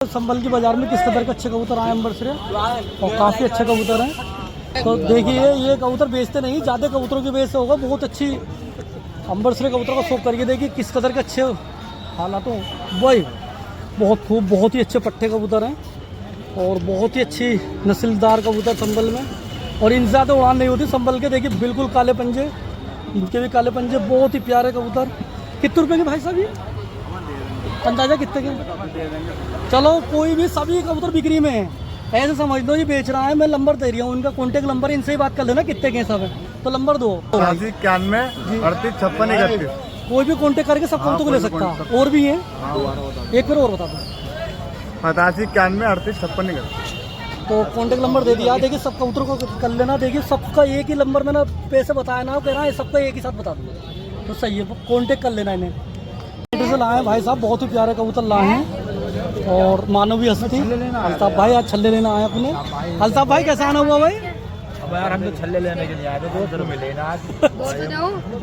संभल की बाजार में किस कदर के अच्छे कबूतर आए अंबर से और काफ़ी अच्छे कबूतर हैं। तो देखिए ये कबूतर बेचते नहीं, ज़्यादा कबूतरों की बेच से होगा। बहुत अच्छी अंबर से कबूतर का शौक करिए, देखिए किस कदर के अच्छे हालातों वही बहुत खूब, बहुत ही अच्छे पट्टे कबूतर हैं और बहुत ही अच्छी नस्लदार कबूतर संभल में। और इनसे ज़्यादा उड़ान नहीं होती संभल के, देखिए बिल्कुल काले पंजे, इनके भी काले पंजे, बहुत ही प्यारे कबूतर। कितने रुपए के भाई साहब ये अंदाजा कितने के? चलो कोई भी, सभी कबूतर बिक्री में है, ऐसे समझ लो ये बेच रहा है। मैं नंबर दे रही हूँ, उनका कॉन्टेक्ट नंबर, इनसे ही बात कर लेना कितने के सब है तो नंबर दो। 91 कोई भी कॉन्टेक्ट करके सब कबूतर को ले सकता है। और भी है एक बार और बता दो। 88 91 38 तो कॉन्टेक्ट नंबर दे दिया। देखिए सब कबूतर को कर लेना। देखिए सबका एक ही नंबर मैंने पैसे बताया ना, कह रहा है सबका एक ही साथ बता दूँगा तो सही है, कॉन्टेक्ट कर लेना इन्हें। से लाए भाई साहब, बहुत ही प्यारे कबूतर लाए हैं और मानवी हस्ती अल्ताफ भाई आज छल्ले लेना आए अपने। अल्ताफ भाई कैसा आना हुआ भाई? अब यार हम तो छल्ले लेने के लिए आए थे, 2 मिले ना आज।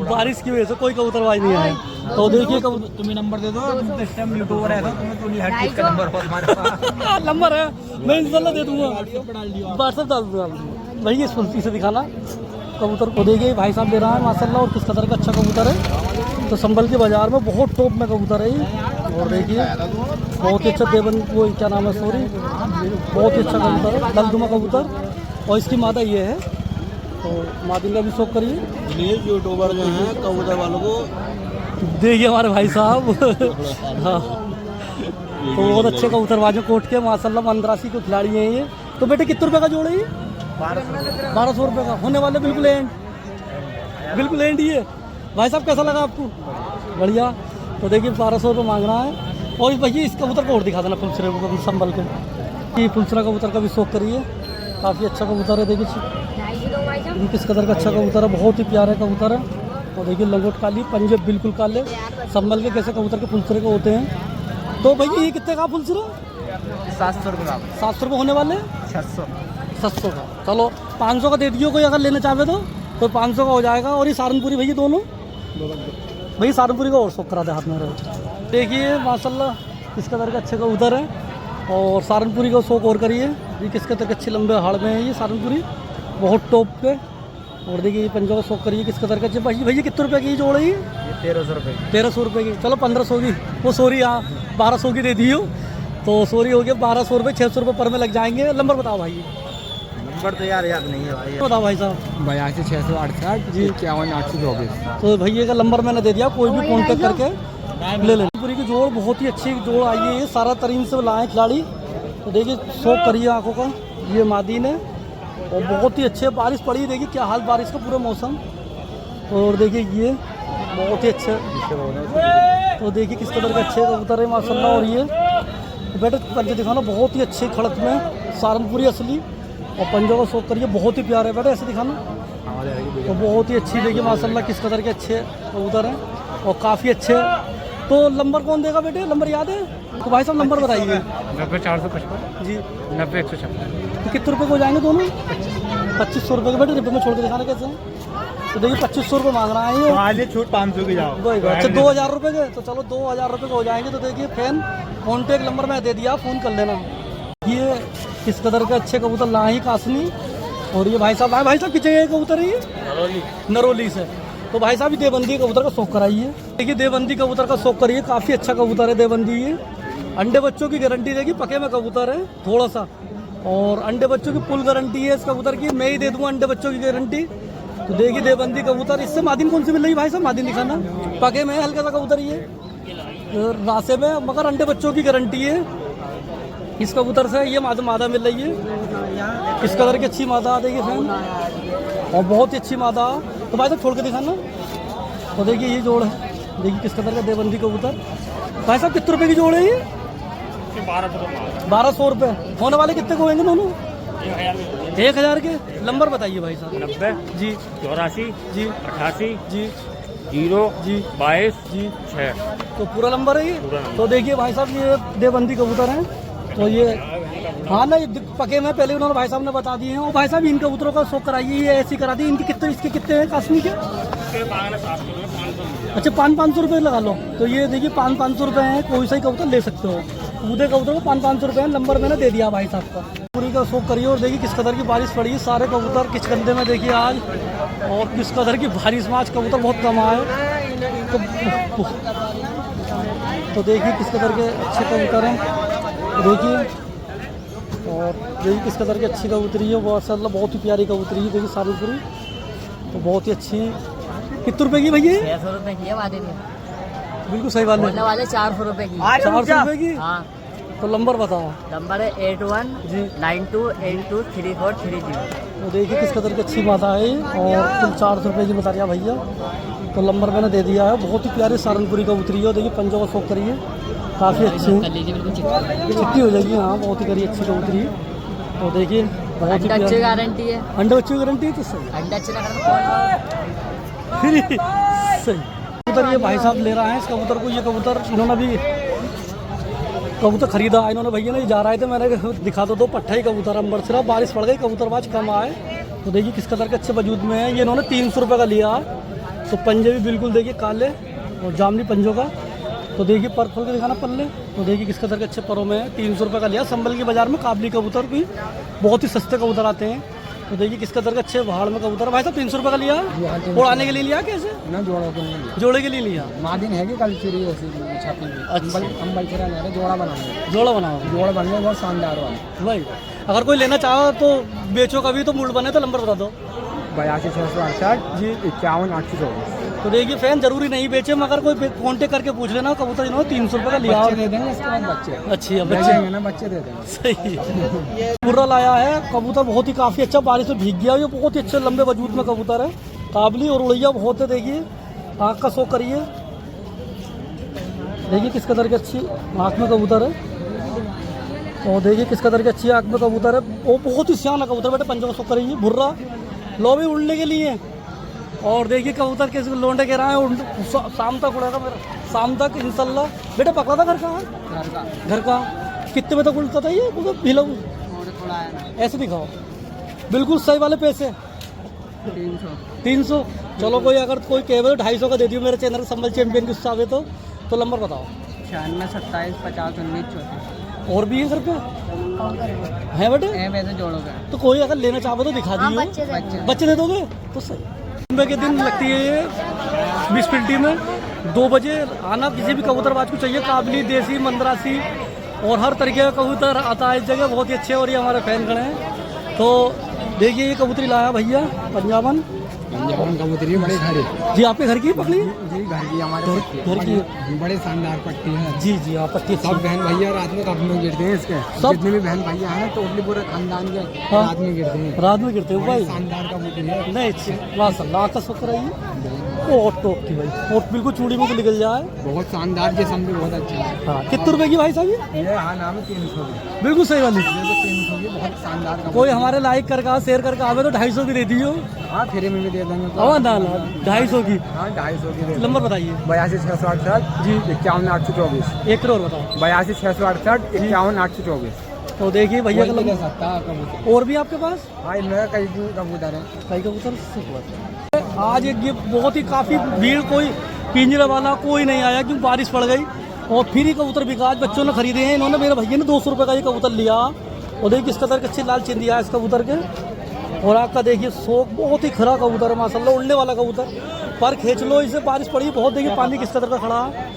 बारिश की वजह से कोई कबूतरबाज नहीं आए। तो देखिए तुम्हें नंबर दे दो, तुम इस टाइम यूट्यूबर है तो तुम्हें हर चीज का नंबर हो तुम्हारे पास। नंबर है, मैं इंशाल्लाह दे दूंगा, व्हाट्सएप डाल दूंगा भाई। इस फुल्सी से दिखाना कबूतर को। देखिए भाई साहब दे रहा है माशाल्लाह, और किस कदर का अच्छा कबूतर है। तो संभल के बाजार में बहुत टॉप में कबूतर है ये। और देखिए बहुत ही अच्छा देवन, वो क्या नाम है, सॉरी, बहुत ही अच्छा कबूतर है, ललदुमा कबूतर। और इसकी मादा ये है, तो मादी का भी शौक करिए। यूट्यूबर जो है कबूतर वालों को देखिए हमारे भाई साहब हाँ, तो बहुत अच्छे कबूतरबाजों कोट के माशाल्लाह, मंदरासी के खिलाड़ी हैं ये। तो बेटे कितने रुपए का जोड़ है ये? 1200 रुपये का होने वाले, बिल्कुल एंड, बिल्कुल एंड ही है। भाई साहब कैसा लगा आपको? बढ़िया। तो देखिए 1200 रुपये मांग रहा है। और भैया इस कबूतर को और दिखा देना, फुलसरे को कभी संभल के। फुलसरा कबूतर का भी शौक करिए, काफ़ी अच्छा कबूतर है। देखिए किस कदर का अच्छा कबूतर है, बहुत ही प्यारे कबूतर है। और देखिए लंगोट काली, पंजे बिल्कुल काले, संभल के कैसे कबूतर के फुलसरे को होते हैं। तो भैया ये कितने का फुलसरा? 700 रुपये का। 700 रुपये होने वाले, 600 का। चलो 500 का दे दियो, कोई अगर लेना चाहे तो 500 का हो जाएगा। और ये सहारनपुरी भैया दोनों भैया सहारनपुरी का और शौक करा दे हाथ में रहे। देखिए माशाल्लाह किस कदर का अच्छे कबूतर है और सहारनपुरी का शौक और करिए। ये किस कदर के अच्छे लंबे हाड़ में है ये सहारनपुरी, बहुत टॉप पे। और देखिए ये पंजों का शौक करिए, किस कदर का। भैया कितने रुपये की जोड़ है ये? 1300 रुपये। 1300 रुपये की। चलो 1500 की, वो सॉरी हाँ 1200 की दे दियो, तो सॉरी हो गया 1200 रुपये, 600 रुपये पर में लग जाएंगे। नंबर बताओ भाई। नंबर तो यार याद नहीं है भाई। बताओ भाई साहब। 82 668 जी 51 824। तो भैया का नंबर मैंने दे दिया, कोई भी कांटेक्ट करके ले लेना। पूरी की जोड़ बहुत ही अच्छी जोड़ आई है, ये सारा तरीन से लाए खिलाड़ी। तो देखिए शौक करिए आंखों का, ये मादीन है और बहुत ही अच्छे। बारिश पड़ी, देखिए क्या हाल बारिश का पूरा मौसम। और देखिए ये बहुत ही अच्छे, तो देखिए किस कदर के अच्छे कबूतर है माशाल्लाह। और ये बेटे पंजे दिखाना, बहुत ही अच्छे खड़क में सहारनपुरी असली, और पंजों का शौक करिए, बहुत ही प्यारे बेटे ऐसे दिखाना। तो बहुत ही अच्छी देखिए माशाल्लाह किस कदर के अच्छे कबूतर हैं और काफ़ी अच्छे। तो नंबर कौन देगा बेटे? नंबर याद है तो भाई साहब नंबर बताइए। 90 455 जी 90 156। तो कितने रुपये को हो जाएंगे दोनों? 2500 रुपये के बेटे, डिब्बे में छोड़ के दिखाना कैसे। तो देखिए 2500 रुपये मांग रहा है ये। आज छूट 500 की जाओ। वही बात। अच्छा 2000 रुपये के, तो चलो 2000 रुपये के हो जाएंगे। तो देखिए फैन कॉन्टेक्ट नंबर मैं दे दिया, फ़ोन कर लेना। ये किस कदर के अच्छे कबूतर लाए ही कासनी। और ये भाई साहब किस जगह कबूतर है ये? नरोली से। तो भाई साहब देवबंदी कबूतर का शौक कराइए। देखिए देवबंदी कबूतर का शौक करिए, काफ़ी अच्छा कबूतर है देवबंदी ये। अंडे बच्चों की गारंटी देगी, पके में कबूतर है थोड़ा सा, और अंडे बच्चों की फुल गारंटी है इस कबूतर की, मैं ही दे दूंगा अंडे बच्चों की गारंटी। तो देखिए देवबंदी कबूतर। इससे मादिन कौन सी मिल रही है भाई साहब? मादिन दिखाना, पके में हल्का सा कबूतर ये रासे में, मगर अंडे बच्चों की गारंटी है इस कबूतर से। ये मादा मिल रही है, किस कदर की अच्छी मादा देखिए फैन, और बहुत ही अच्छी मादा। तो भाई साहब छोड़ के दिखाना। तो देखिए ये जोड़ है, देखिए किस कदर का देवबंदी कबूतर। भाई साहब कितने रुपए की जोड़ है ये? 1200 रुपये। होने वाले कितने को होंगे दोनों? 1000 के। नंबर बताइए भाई साहब। 90 जी 84 जी 88 जी 0 जी 22 जी 6। तो पूरा नंबर है ये। पूरा नंबर। तो देखिए भाई साहब ये देवबंदी कबूतर हैं। तो ये हाँ ना, ये पके में पहले उन्होंने भाई साहब ने बता दिए हैं। और भाई साहब इन कबूतरों का शौक कराइए, ये ऐसी करा दी। इनके कितने, इसके कितने हैं कासमी के? अच्छा 500 रुपये लगा लो। तो ये देखिए 500 रुपये हैं, कोई सा ही कबूतर ले सकते हो। कूदे कबूतर को 500 रुपये नंबर मैंने दे दिया भाई साहब का। पूरी का शौक करिए और देखिए किस कदर की बारिश पड़ी है। सारे कबूतर किचकंदे में देखिए आज, और किस कदर की बारिश में आज कबूतर बहुत कम आए। तो देखिए किस कदर के अच्छे कबूतर हैं, देखिए। और देखिए किस कदर की अच्छी कबूतरी है, माशाल्लाह बहुत ही प्यारी कबूतरी है। देखिए सारी पूरी तो बहुत ही अच्छी। कितने रुपए की भैया? 600 रुपए की है वादे में, बिल्कुल सही बात बोलने है, वाले 400 रुपए की। 400 रुपए की। हाँ, तो नंबर बताओ। नंबर है 8192823430। तो देखिए किस कदर की अच्छी माता है, और कुल 400 रुपये की बता दिया भैया। तो नंबर मैंने दे दिया है। बहुत ही प्यारी सहारनपुरी कबूतरी है। देखिए पंजों का शौक करिए, काफ़ी अच्छी चिट्टी हो जाएगी। हाँ बहुत ही करी अच्छी कबूतरी है। तो देखिए बहुत ही अच्छी गारंटी है, अंडे बच्चे की गारंटी है। तो सही अंडा अच्छे ना करना। सही कबूतर ये भाई साहब ले रहा है इस कबूतर को। ये कबूतर इन्होंने भी कबूतर खरीदा इन्होंने, भैया ने जा रहे थे, मैंने दिखा दो पट्टा ही कबूतर अंबर सिर्फ बारिश पड़ गई, कबूतरबाज कम आए। तो देखिए किस कदर के अच्छे वजूद में है। ये इन्होंने 300 रुपये का लिया। तो पंजे भी बिल्कुल देखिए काले और जामनी पंजों का। तो देखिए पर खोल के दिखाना पल्ले। तो देखिए किस कदर के अच्छे परों में है। 300 रुपये का लिया। संभल के बाजार में काबली कबूतर भी बहुत ही सस्ते कबूतर आते हैं। तो देखिए किस कदर के अच्छे भाड़ में कबूतर। भाई साहब 300 रुपये का लिया, उड़ाने के लिए लिया कैसे? ना जोड़ों के लिए, जोड़े के लिए लिया। मादिन है कि कल चिड़ी ऐसी छापी में अच्छा। अंबल चरा ले रहे, जोड़ा बनाएंगे, जोड़ा बनाओ जोड़ा बन गया बहुत शानदार वाला भाई। अगर कोई लेना चाहो तो बेचो कभी, तो मूड बने तो नंबर बता दो। 82 जी 51 824। तो देखिए फैन जरूरी नहीं बेचे, मगर कोई कांटेक्ट करके पूछ लेना। कबूतर इन्होंने 300 रुपये का लिया। बच्चे दे देंगे इसके बाद बच्चे अच्छी है बच्चे बच्चे ना, बच्चे दे देंगे। सही है। पूरा लाया है कबूतर, बहुत ही काफ़ी अच्छा, बारिश में भीग गया। ये बहुत ही अच्छे लंबे वजूद में कबूतर है, काबली और उड़ैया बहुत है। देखिए आँख का शो करिए, देखिए किस कदर की अच्छी आँख में कबूतर है। और देखिए किस कदर की अच्छी आँख में कबूतर है। वो बहुत ही सियाना कबूतर बेटे, पंजों का शो करिए, भुर्रा लो भी उड़ने के लिए। और देखिए कबूतर कैसे लोंडे कह रहा है शाम तक उड़ेगा मेरा, शाम तक इंशाल्लाह। बेटा पकड़ा था घर का? घर का कितने बजे तक उड़ता था ये? भिला ऐसे दिखाओ, बिल्कुल सही वाले पैसे 300। चलो कोई अगर कोई कहे 250 का दे दियो मेरे चैनल संभल चैंपियन के हिसाब से। तो नंबर बताओ। 96 27 50 19 34। और भी है घर पे है बेटे? वैसे जोड़ो का। तो कोई अगर लेना चाहो तो दिखा दियो। बच्चे दे दोगे तो सही। सुबह के दिन लगती है ये बिस्पिल्टी में 2 बजे आना। किसी भी कबूतरबाज को चाहिए, काबली, देसी, मंदरासी और हर तरीके का कबूतर आता है इस जगह। बहुत ही अच्छे और ये हमारे फैन खड़े हैं। तो देखिए ये कबूतरी लाया भैया पंजाबन कबूतरी बड़े घर जी। आपके घर की पकड़ी? जी घर की, हमारे घर की बड़े शानदार पट्टी है। जी जी हाँ पट्टी। सब बहन भैया रात में कब में गिरते हैं इसके, सब? जितने भी बहन भैया हैं ना टोटली पूरे खानदान के हाँ। रात में गिरते हैं। रात में गिरते हो भाई? शानदार कबूतरी है। नहीं अच्छी माशाल्लाह का शुक्र है। और टॉप की भाई, और बिल्कुल चूड़ी में निकल जाए। बहुत शानदार जिसम भी बहुत अच्छा है। हाँ कितने रुपए की भाई साहब ये हाँ नाम है 300 की, बिल्कुल सही वाली। 300 की बहुत शानदार कबूतरी। कोई हमारे लाइक करके शेयर करके आवे तो 250 की दे दियो। हाँ फ्री में भी दे देंगे तो। हाँ ना 250 की। हाँ 250 की दे। नंबर बताइए। 82 668 जी 51 824। एक करोड़ बताओ। 82 668 51 824। तो देखिए भैया का ले नंबर। सकता है कबूतर। और भी आपके पास हाँ इनमें कई कबूतर है। कई कबूतर। आज एक ये बहुत ही काफ़ी भीड़, कोई पिंजरे वाला कोई नहीं आया क्योंकि बारिश पड़ गई। और फिर ही कबूतर बिका, आज बच्चों ने खरीदे हैं। इन्होंने मेरे भैया ने 200 रुपये का ये कबूतर लिया। और देखिए किस कदर के अच्छे लाल चिंदिया है इस कबूतर के। और आपका देखिए शौक बहुत ही खरा कबूतर है माशाल्लाह, उड़ने वाला कबूतर। पर खींच लो इसे, बारिश पड़ी बहुत। देखिए पानी किस कदर का खड़ा है।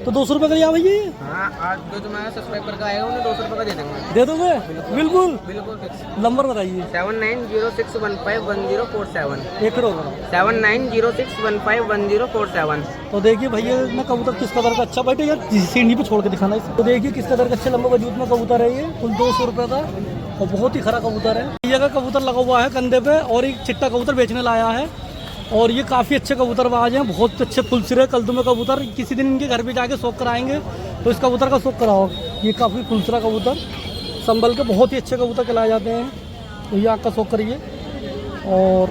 तो 200 रुपये का लिया भैया ये? हाँ आज जो तुम्हारा सब्सक्राइबर का आएगा उन्हें 200 रुपये का दे देंगे। दे दोगे? बिल्कुल। बिल्कुल फिक्स। नंबर बताइए। 7906151047। एक करोड़ बताओ। 7906151047। तो देखिए भैया मैं कबूतर किस कदर का अच्छा, बैठे यार सीढ़ी पे छोड़ के दिखाना इसे। तो देखिए किस कदर का अच्छे लंबे वजूद में कबूतर है ये, कुल 200 रुपये का। और बहुत ही खरा कबूतर है। भैया का कबूतर लगा हुआ है कंधे पे, और एक चिट्टा कबूतर बेचने लाया है। और ये काफ़ी अच्छे कबूतरबाज हैं, बहुत अच्छे फुलसिरे कल्दुमे कबूतर। किसी दिन इनके घर भी जाके शौक कराएंगे तो इस कबूतर का शौक कराओ। ये काफ़ी फुलसिरा कबूतर संभल के बहुत ही अच्छे कबूतर खिलाए जाते हैं। तो ये आपका शौक करिए। और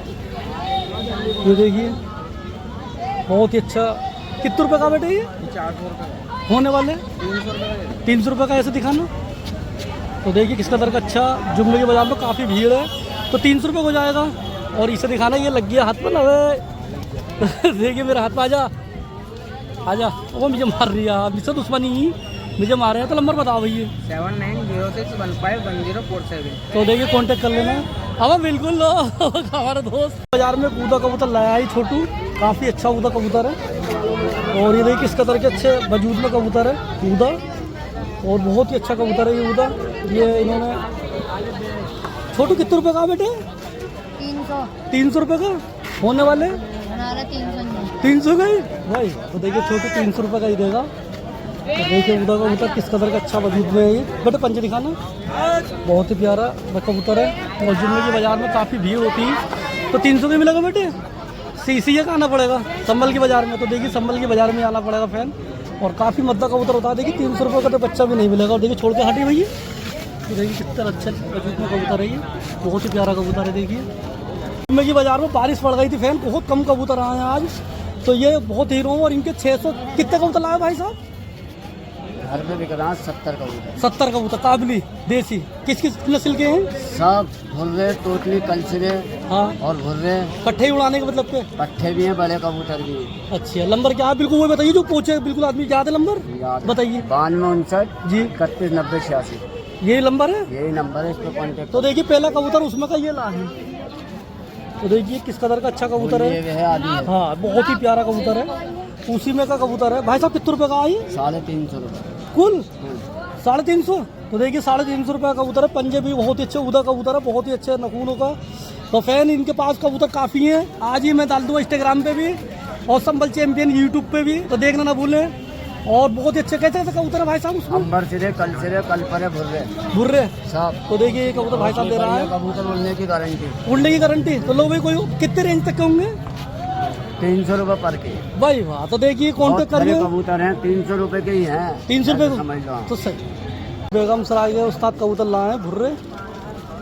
ये देखिए बहुत ही अच्छा। कितने रुपये का बेटे ये? 400 रुपये होने वाले 300 रुपये। 300 रुपये का ऐसे दिखाना। तो देखिए किस कदर का अच्छा, जुमले के बाजार में काफ़ी भीड़ है। तो 300 रुपये हो जाएगा। और इसे दिखाना, ये लग गया हाथ में ना। देखिए मेरे हाथ में आजा आजा। वो मुझे मार रही है, मुझसे दुश्मनी। मुझे मारे हैं तो नंबर बताओ भैया। 7906151047। तो देखिए कांटेक्ट कर लेना। अब बिल्कुल लो हमारा दोस्त बाजार में कूदा कबूतर लाया ही छोटू, काफ़ी अच्छा कूदा कबूतर है। और ये देखिए किस कदर के अच्छे वजूद में कबूतर है कूदा, और बहुत ही अच्छा कबूतर है ये कूदा। ये इन्होंने छोटू कितने रुपए का बेटे? 300 रुपये का होने वाले 300 का ही भाई। तो देखिए छोटू 300 रुपये का ही देगा। तो देखिए उधर का कबूतर किस कदर का अच्छा वजूद में है ये। बेटे पंजे दिखाना, बहुत ही प्यारा कबूतर है। और जुम्मे की बाज़ार में काफ़ी भीड़ होती है, तो 300 का मिलेगा बेटे। सीसीए का आना पड़ेगा संभल की बाज़ार में। तो देखिए संभल की बाज़ार में आना पड़ेगा फैन। और काफ़ी मद्दा कबूतर होता है। देखिए 300 रुपये का तो बच्चा भी नहीं मिलेगा। और देखिए छोड़ के हटी भैया, तो देखिए कितना अच्छा वजूद में कबूतर है ये, बहुत ही प्यारा कबूतर है। देखिए जुम्मे की बाज़ार में बारिश पड़ गई थी फैन, बहुत कम कबूतर आए हैं आज। तो ये बहुत हीरो और इनके 600 कितने कबूतर लाए भाई साहब? घर में बिक रहा 70 कबूतर। 70 कबूतर काबली देसी, किस किस नस्ल के हैं? सब भुर्रे, टोटली, कलसरे हाँ, और भुर्रे। पट्ठे उड़ाने के मतलब के? पट्ठे भी हैं, बड़े कबूतर भी हैं। अच्छा, नंबर क्या है बिल्कुल वो बताइए जो पूछे, बिल्कुल आदमी याद है नंबर याद बताइए। 9259 जी 31 90 86 यही नंबर है। यही नंबर है, इस पर कॉन्टेक्ट। तो देखिए पहला कबूतर उसमें का ये ला है। तो देखिए किस कदर का अच्छा कबूतर है। ये है आदि है। हाँ बहुत ही प्यारा कबूतर है, उसी में का कबूतर है। भाई साहब कितने रुपए का आई 350 रुपये कुल? 350। तो देखिए 350 रुपये का कबूतर है। पंजे भी बहुत ही अच्छे उदा कबूतर है, बहुत ही अच्छे नखूनों का। तो फैन इनके पास कबूतर काफ़ी हैं। आज ही मैं डाल दूँगा इंस्टाग्राम पे भी और संभल चैंपियन यूट्यूब पे भी, तो देखना ना भूलें। और बहुत ही अच्छे कैसे कैसे कबूतर है भाई साहब उसमें? अंबर सिरे, कलसरे, कलपरे, भुर्रे भुर्रे। सब। तो देखिए ये कबूतर भाई साहब दे रहा है, कबूतर उड़ने की गारंटी। उड़ने की गारंटी। तो लो भाई कोई कितने रेंज तक के होंगे? 300 रुपये पर के। भाई वाह। तो देखिए कॉन्टेक्ट बहुत करिए। सारे कबूतर हैं, 300 रुपये के ही हैं। 300 रुपये समझ लो। तो सही। बेगम सराय के उस्ताद कबूतर लाए हैं भुर्रे,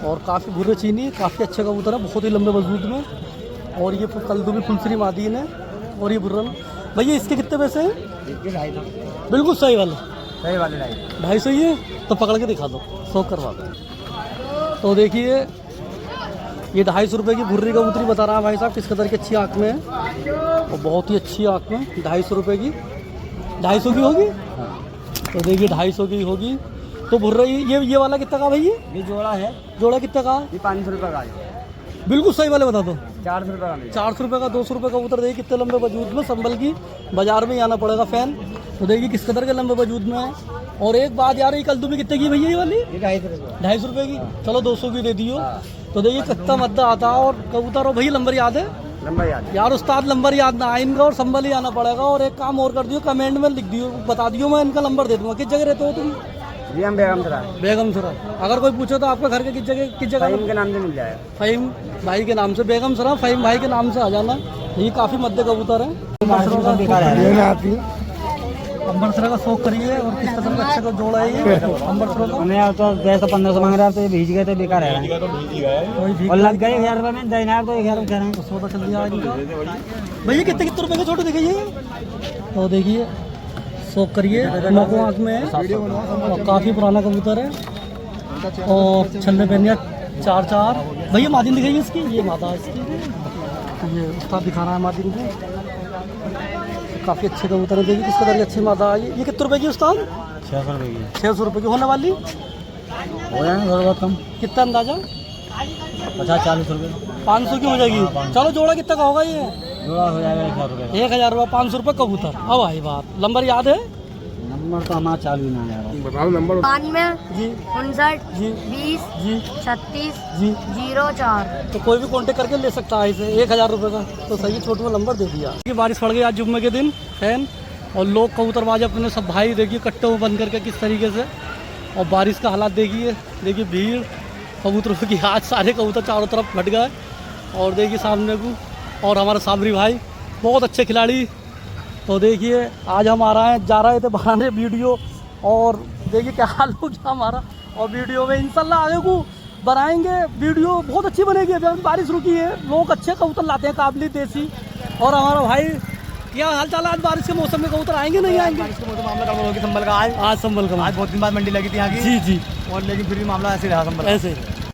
और काफ़ी भुर्रे चीनी, काफ़ी अच्छे कबूतर है, बहुत ही लंबे वजूद में। और ये कलदू भी फुलसरी मादीन है। और ये भुर्रन भैया इसके कितने पैसे हैं? बिल्कुल सही वाले, सही वाले 250 ही है। तो पकड़ के दिखा दो, 100 करवा दो। तो देखिए ये 250 रुपये की भुर्री कबूतरी बता रहा है भाई साहब, किस कदर की अच्छी आँख में है, और बहुत ही अच्छी आँख में। 250 रुपये की, 250 की होगी। तो देखिए 250 की होगी। तो भुर्रा ये वाला कितना का भैया? ये जोड़ा है, जोड़ा कितना का? ये 500 रुपये का है। बिल्कुल सही वाले बता दो। 400 रुपये का मिलेगा। 400 रुपये का 200 रुपये का कबूतर। देखिए कितने लंबे वजूद में, संभल की बाजार में ही आना पड़ेगा फैन। तो देखिए किस कदर के लंबे वजूद में है। और एक बात यार, ये कलदू भी कितने की भैया ये वाली? ये 250 रुपये। 250 रुपये की, चलो 200 की दे दियो। तो देखिए कितना मद्दा आता है। और कबूतर और भैया नंबर याद है नंबर याद है। यार, उस्ताद नंबर याद ना आए इनका, और संभल ही आना पड़ेगा। और एक काम और कर दियो, कमेंट में लिख दियो, बता दियो, मैं इनका नंबर दे दूँगा। किस जगह रहते हो तुम? ये हम बेगमसरा। बेगमसरा। अगर कोई पूछो तो आपका घर के किस जगह? फ़हीम के नाम से मिल जाएगा। फ़हीम भाई के नाम से, बेगमसरा फ़हीम भाई के नाम से आ जाना। ये काफ़ी मद्दे कबूतर हैं। अम्बरसरा का शौक करिए। और किस तरह का अच्छा का जोड़ा है ये अम्बरसरा का। हमें तो 1500 मांग रहा तो भीज गए तो बेकार है। और लग गए 1000 रुपये में, देना तो 1000 रुपये कह रहे हैं। तो सौदा चल दिया आज इनका। भैया कितने कितने रुपए का छोटे दिखाइए। तो देखिए शौक करिए, नोको आँख में है, और काफ़ी पुराना कबूतर है। और छल्ले पहनिया 4-4। भैया मादिन दिखाइए इसकी, ये मादा है इसकी। ये उस्ताद दिखा रहा है मादिन को। काफ़ी अच्छे कबूतर है। देखिए किस तरह की अच्छी मादा है। ये कितने रुपए की उस्ताद? 600 रुपये की। 600 रुपये की होने वाली। हो जाएंगे थोड़ा बहुत कम। कितना अंदाजा? 50-40 रुपये 500 की हो जाएगी। चलो जोड़ा कितना का होगा ये? जोड़ा हो जाएगा 1000 रुपये का। 1000 रुपये, 500 रुपये कबूतर। अब आई बात, नंबर याद है? नंबर तो हमारा चालू ना यार। 92 जी 59 जी 20 जी 36 जी। 04। तो कोई भी कांटेक्ट करके ले सकता है इसे। 1000 रुपये का। तो सही छोटू में नंबर दे दिया। कि बारिश पड़ गई आज जुम्मे के दिन फैन, और लोग कबूतरबाज अपने सब भाई देखिए कट्टों में बंद करके किस तरीके से। और बारिश का हालात देखिए, देखिए भीड़ कबूतरों की। आज सारे कबूतर चारों तरफ फट गए। और देखिए सामने को, और हमारा साबरी भाई बहुत अच्छे खिलाड़ी। तो देखिए आज हम जा रहे थे बनाने वीडियो, और देखिए क्या हाल हो गया हमारा। और वीडियो में इंशाल्लाह आगे को बनाएंगे वीडियो, बहुत अच्छी बनेगी। अभी बारिश रुकी है, लोग अच्छे कबूतर लाते हैं, काबली देसी। और हमारा भाई क्या हाल चाल है? आज बारिश के मौसम में कबूतर आएंगे नहीं आएंगे? बारिश के मौसम मामला गड़बड़ होगी संभल का। आज आज संभल का आज बहुत दिन बाद मंडी लगी थी यहाँ की जी जी। और लेकिन फिर भी मामला ऐसे रहा संभल। ऐसे